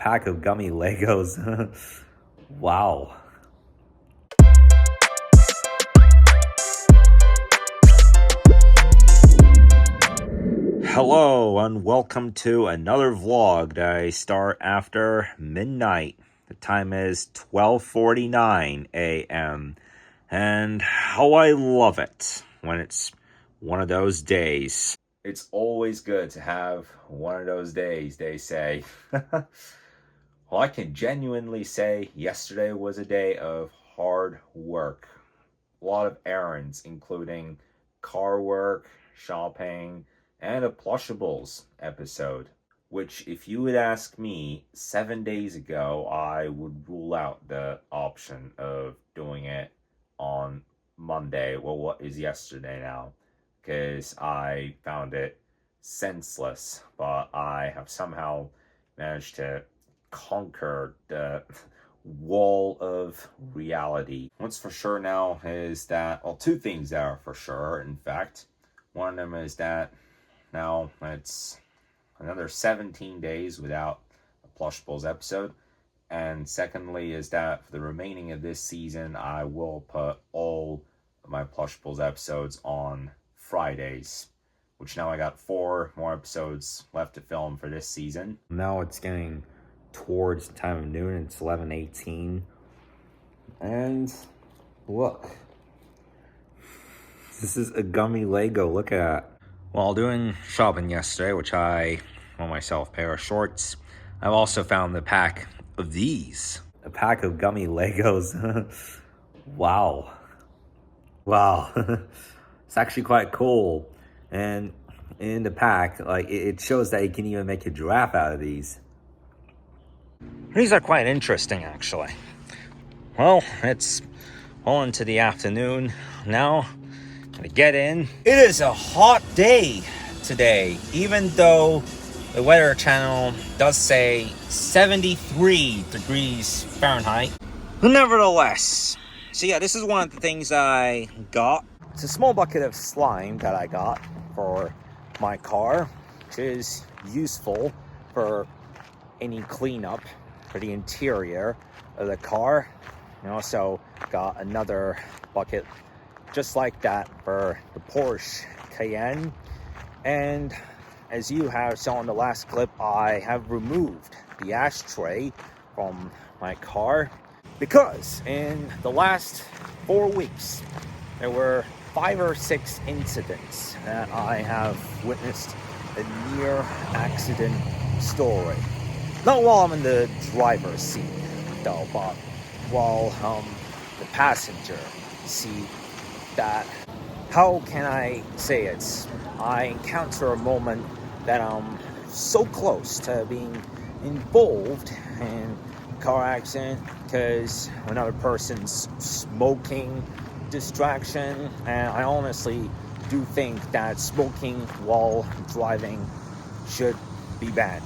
pack of Gummy Legos. Wow. Hello and welcome to another vlog that I start after midnight. The time is 12:49 a.m. and how I love it when it's one of those days. It's always good to have one of those days, they say. Well, I can genuinely say yesterday was a day of hard work. A lot of errands, including car work, shopping, and a Plushables episode. Which, if you would ask me 7 days ago, I would rule out the option of doing it on Monday. Well, what is yesterday now? Because I found it senseless. But I have somehow managed to conquer the wall of reality. What's for sure now is that, well, two things that are for sure, in fact. One of them is that now it's another 17 days without a Plushables episode. And secondly is that for the remaining of this season, I will put all of my Plushables episodes on Fridays. Which now I got 4 more episodes left to film for this season. Now it's getting towards the time of noon. It's 11:18. And look. This is a Gummy Lego. Look at that. While doing shopping yesterday, which I bought myself a pair of shorts, I've also found the pack of these. A pack of Gummy Legos. Wow. Wow. It's actually quite cool. And in the pack, like, it shows that you can even make a giraffe out of these. These are quite interesting, actually. Well, it's well into the afternoon now. Gonna get in. It is a hot day today, even though the Weather Channel does say 73 degrees Fahrenheit. Nevertheless, so yeah, this is one of the things I got. It's a small bucket of slime that I got for my car, which is useful for any cleanup for the interior of the car. And also got another bucket just like that for the Porsche Cayenne. And as you have saw in the last clip, I have removed the ashtray from my car because in the last 4 weeks there were 5 or 6 incidents that I have witnessed a near accident story. Not while I'm in the driver's seat though, but while the passenger seat. That, how can I say it? I encounter a moment that I'm so close to being involved in a car accident because another person's smoking distraction, and I honestly do think that smoking while driving should be banned.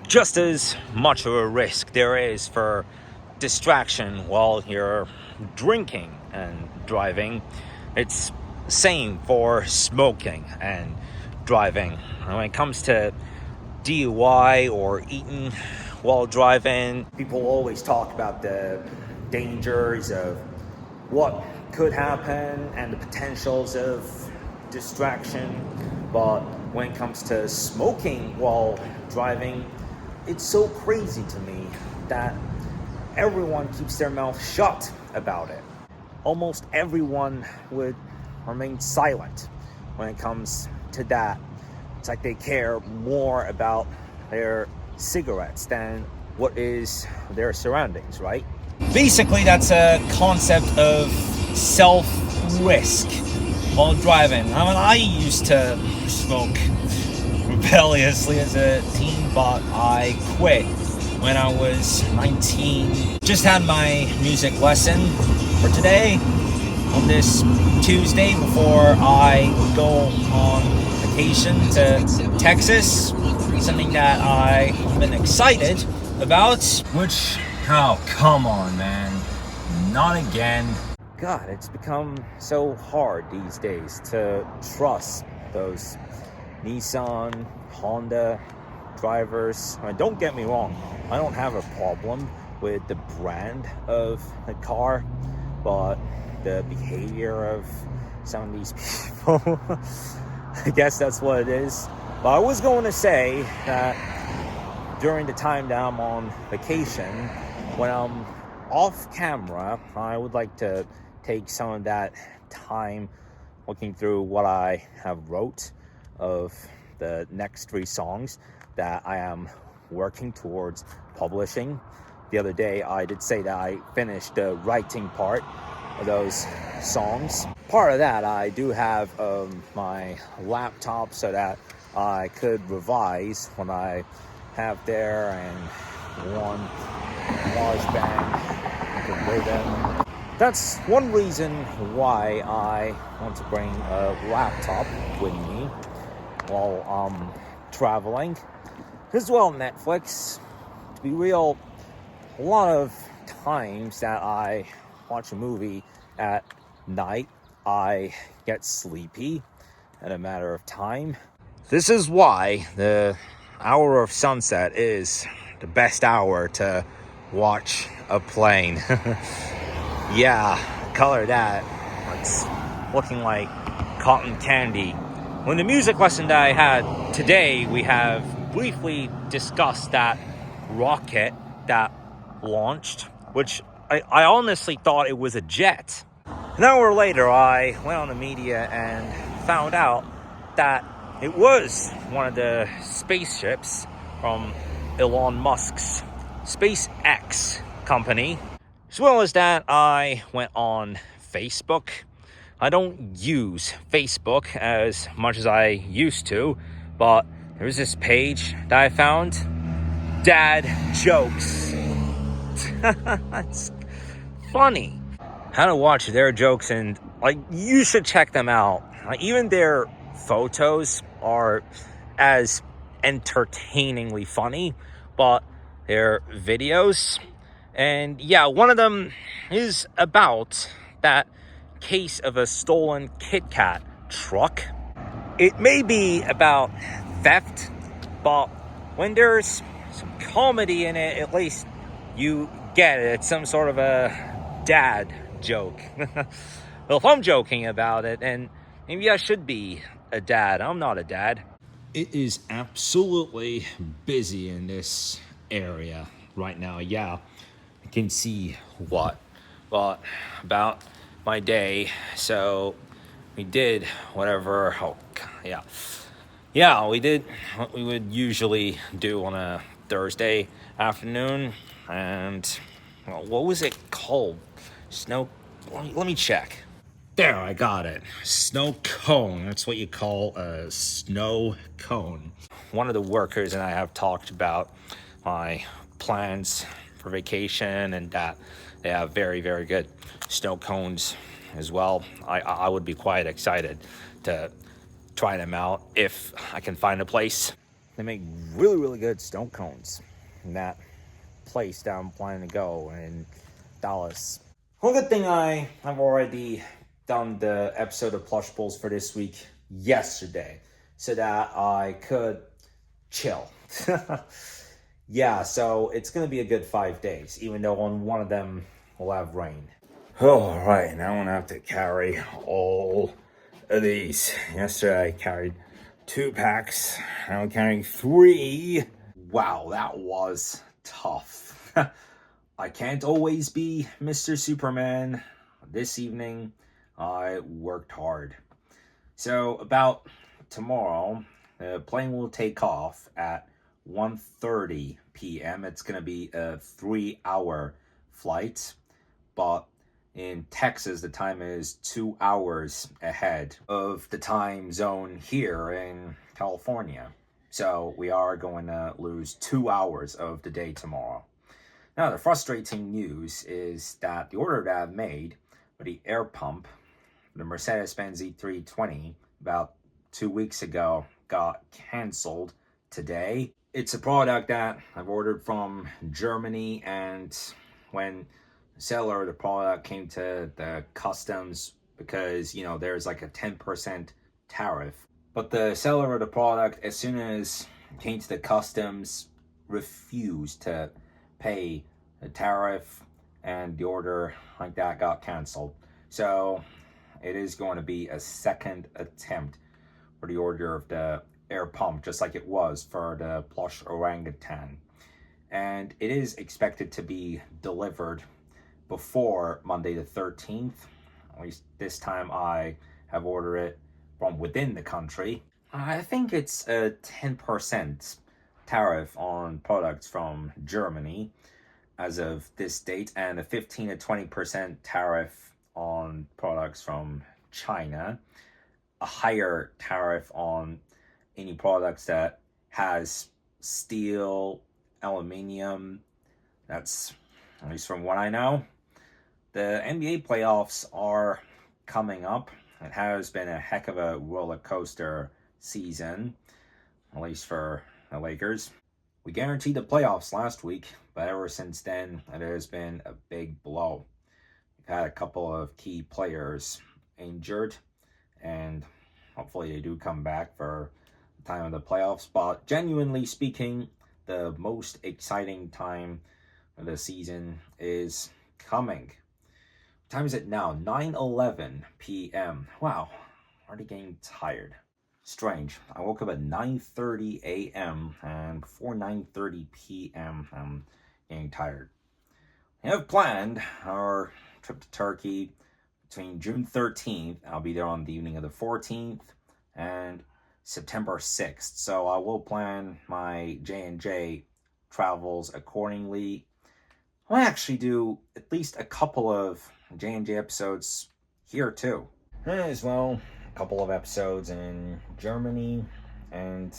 Just as much of a risk there is for distraction while you're drinking and driving, it's the same for smoking and driving. When it comes to DUI or eating while driving, people always talk about the dangers of what could happen and the potentials of distraction. But when it comes to smoking while driving, it's so crazy to me that everyone keeps their mouth shut about it. Almost everyone would remain silent when it comes to that. It's like they care more about their cigarettes than what is their surroundings, right? Basically, that's a concept of self-risk while driving. I mean, I used to smoke rebelliously as a teen, but I quit when I was 19. Just had my music lesson for today on this Tuesday before I go on vacation to Texas. Something that I've been excited about, which, oh, come on, man. Not again. God, it's become so hard these days to trust those Nissan, Honda drivers. Don't get me wrong, I don't have a problem with the brand of the car, but the behavior of some of these people, I guess that's what it is. But I was going to say that during the time that I'm on vacation, when I'm off camera, I would like to take some of that time looking through what I have wrote of the next 3 songs that I am working towards publishing. The other day I did say that I finished the writing part of those songs. Part of that I do have my laptop so that I could revise when I have there, and one large band I could play them. That's one reason why I want to bring a laptop with me while I'm traveling. As well, Netflix. To be real, a lot of times that I watch a movie at night, I get sleepy in a matter of time. This is why the hour of sunset is the best hour to watch a plane. Yeah, color that. It's looking like cotton candy. When the music lesson that I had today, we have briefly discussed that rocket that launched, which I honestly thought it was a jet. An hour later, I went on the media and found out that it was one of the spaceships from Elon Musk's SpaceX company. As well as that, I went on Facebook. I don't use Facebook as much as I used to, but there's this page that I found, Dad Jokes. It's funny how to watch their jokes, and you should check them out. Even their photos are as entertainingly funny, but their videos, and yeah, one of them is about that case of a stolen Kit Kat truck. It may be about theft, but when there's some comedy in it, at least you get it. It's some sort of a dad joke. Well, if I'm joking about it, then maybe I should be a dad. I'm not a dad. It is absolutely busy in this area right now. Yeah, I can see what. But about my day, so we did whatever. Oh, yeah, we did what we would usually do on a Thursday afternoon. And well, what was it called? Let me check. There, I got it. Snow cone. That's what you call a snow cone. One of the workers and I have talked about my plans for vacation, and that they have very, very good snow cones as well. I would be quite excited to try them out if I can find a place. They make really, really good snow cones in that place that I'm planning to go in Dallas. One good thing I've already done the episode of Plush Pulls for this week yesterday so that I could chill. Yeah, so it's going to be a good 5 days, even though on one of them we'll have rain. Oh, right, now I'm going to have to carry all of these. Yesterday I carried 2 packs, now I'm carrying 3. Wow, that was tough. I can't always be Mr. Superman. This evening, I worked hard. So about tomorrow, the plane will take off at 1:30 p.m. It's going to be a 3-hour flight, but in Texas, the time is 2 hours ahead of the time zone here in California. So we are going to lose 2 hours of the day tomorrow. Now, the frustrating news is that the order that I've made for the air pump, the Mercedes-Benz E320, about 2 weeks ago, got canceled today. It's a product that I've ordered from Germany, and when the seller of the product came to the customs, because, there's like a 10% tariff. But the seller of the product, as soon as came to the customs, refused to pay the tariff, and the order like that got canceled. So it is going to be a second attempt for the order of the air pump, just like it was for the plush orangutan. And it is expected to be delivered before Monday the 13th. At least this time I have ordered it from within the country. I think it's a 10% tariff on products from Germany as of this date, and a 15 to 20% tariff on products from China, a higher tariff on any products that has steel, aluminium. That's, at least from what I know. The NBA playoffs are coming up. It has been a heck of a roller coaster season, at least for the Lakers. We guaranteed the playoffs last week, but ever since then, it has been a big blow. We've had a couple of key players injured, and hopefully they do come back for the time of the playoffs. But genuinely speaking, the most exciting time of the season is coming. What time is it now? 9:11 p.m. Wow, already getting tired. Strange. I woke up at 9:30 a.m. and before 9:30 p.m. I'm getting tired. We have planned our trip to Turkey between June 13th. I'll be there on the evening of the 14th and September 6th. So I will plan my J&J travels accordingly. I'll actually do at least a couple of J&J episodes here too. As well, a couple of episodes in Germany, and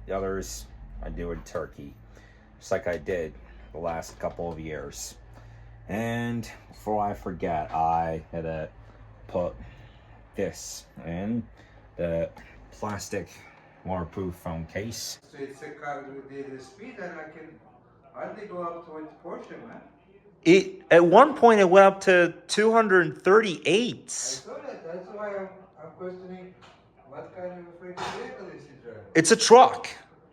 the others I do in Turkey, just like I did the last couple of years. And before I forget, I had to put this in the plastic waterproof phone case. So it's a car with the speed, and I can hardly go up to it Porsche, man. It at one point it went up to 238. I saw that. That's why I'm questioning what kind of a freaking vehicle is he driving. It's a truck.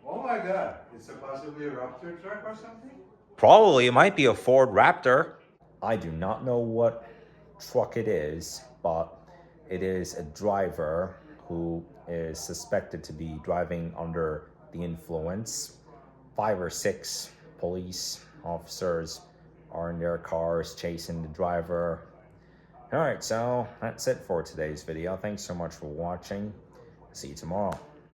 Oh my God! It's a possibly a Raptor truck or something. Probably it might be a Ford Raptor. I do not know what truck it is, but it is a driver who is suspected to be driving under the influence. 5 or 6 police officers are in their cars chasing the driver. All right, so that's it for today's video. Thanks so much for watching. See you tomorrow.